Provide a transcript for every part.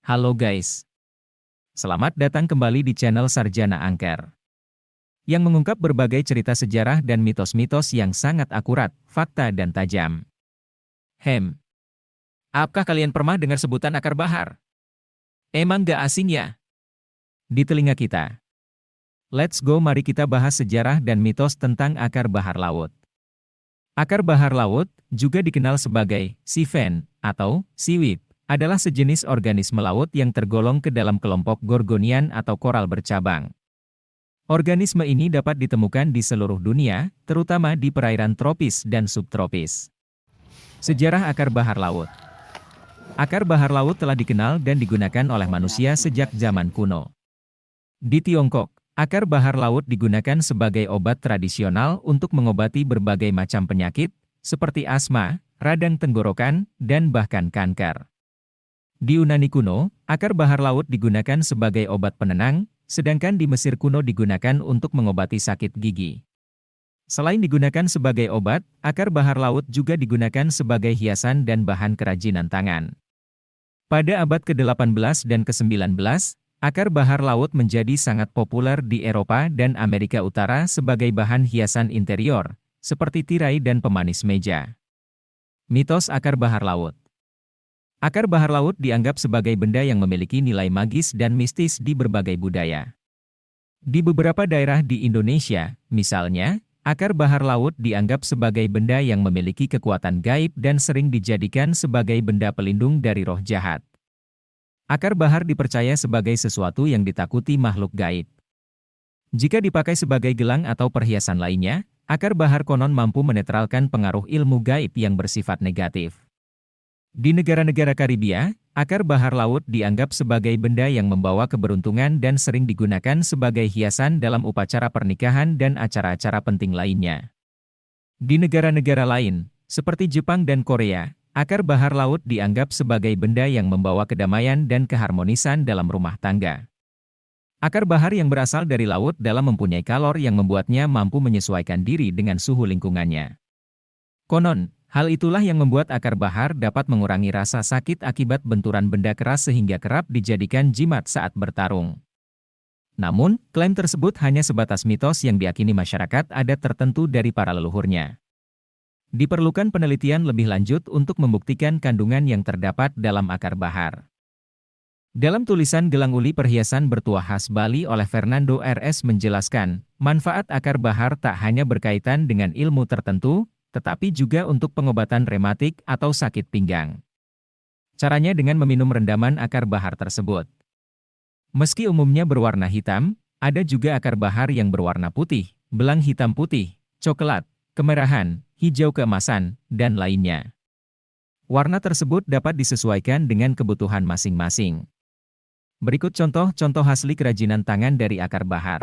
Halo guys, selamat datang kembali di channel Sarjana Angker, yang mengungkap berbagai cerita sejarah dan mitos-mitos yang sangat akurat, fakta dan tajam. Apakah kalian pernah dengar sebutan akar bahar? Emang gak asing ya? Di telinga kita. Let's go, mari kita bahas sejarah dan mitos tentang akar bahar laut. Akar bahar laut, juga dikenal sebagai sea fan atau seaweed, adalah sejenis organisme laut yang tergolong ke dalam kelompok gorgonian atau koral bercabang. Organisme ini dapat ditemukan di seluruh dunia, terutama di perairan tropis dan subtropis. Sejarah akar bahar laut. Akar bahar laut telah dikenal dan digunakan oleh manusia sejak zaman kuno. Di Tiongkok, akar bahar laut digunakan sebagai obat tradisional untuk mengobati berbagai macam penyakit, seperti asma, radang tenggorokan, dan bahkan kanker. Di Yunani kuno, akar bahar laut digunakan sebagai obat penenang, sedangkan di Mesir kuno digunakan untuk mengobati sakit gigi. Selain digunakan sebagai obat, akar bahar laut juga digunakan sebagai hiasan dan bahan kerajinan tangan. Pada abad ke-18 dan ke-19, akar bahar laut menjadi sangat populer di Eropa dan Amerika Utara sebagai bahan hiasan interior, seperti tirai dan pemanis meja. Mitos akar bahar laut. Akar bahar laut dianggap sebagai benda yang memiliki nilai magis dan mistis di berbagai budaya. Di beberapa daerah di Indonesia, misalnya, akar bahar laut dianggap sebagai benda yang memiliki kekuatan gaib dan sering dijadikan sebagai benda pelindung dari roh jahat. Akar bahar dipercaya sebagai sesuatu yang ditakuti makhluk gaib. Jika dipakai sebagai gelang atau perhiasan lainnya, akar bahar konon mampu menetralkan pengaruh ilmu gaib yang bersifat negatif. Di negara-negara Karibia, akar bahar laut dianggap sebagai benda yang membawa keberuntungan dan sering digunakan sebagai hiasan dalam upacara pernikahan dan acara-acara penting lainnya. Di negara-negara lain, seperti Jepang dan Korea, akar bahar laut dianggap sebagai benda yang membawa kedamaian dan keharmonisan dalam rumah tangga. Akar bahar yang berasal dari laut dalam mempunyai kalor yang membuatnya mampu menyesuaikan diri dengan suhu lingkungannya. Konon, hal itulah yang membuat akar bahar dapat mengurangi rasa sakit akibat benturan benda keras sehingga kerap dijadikan jimat saat bertarung. Namun, klaim tersebut hanya sebatas mitos yang diyakini masyarakat adat tertentu dari para leluhurnya. Diperlukan penelitian lebih lanjut untuk membuktikan kandungan yang terdapat dalam akar bahar. Dalam tulisan Gelang Uli Perhiasan Bertuah Khas Bali oleh Fernando RS menjelaskan, manfaat akar bahar tak hanya berkaitan dengan ilmu tertentu, tetapi juga untuk pengobatan rematik atau sakit pinggang. Caranya dengan meminum rendaman akar bahar tersebut. Meski umumnya berwarna hitam, ada juga akar bahar yang berwarna putih, belang hitam putih, coklat, kemerahan, hijau keemasan, dan lainnya. Warna tersebut dapat disesuaikan dengan kebutuhan masing-masing. Berikut contoh-contoh asli kerajinan tangan dari akar bahar.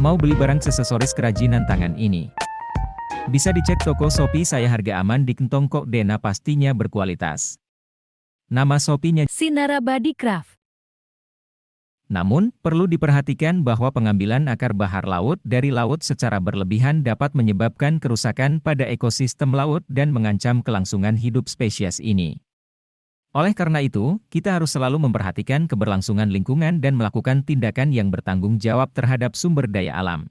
Mau beli barang aksesoris kerajinan tangan ini? Bisa dicek toko Shopee saya, harga aman di kantong kok Dena, pastinya berkualitas. Nama Shopee-nya Sinarabadi Craft. Namun, perlu diperhatikan bahwa pengambilan akar bahar laut dari laut secara berlebihan dapat menyebabkan kerusakan pada ekosistem laut dan mengancam kelangsungan hidup spesies ini. Oleh karena itu, kita harus selalu memperhatikan keberlangsungan lingkungan dan melakukan tindakan yang bertanggung jawab terhadap sumber daya alam.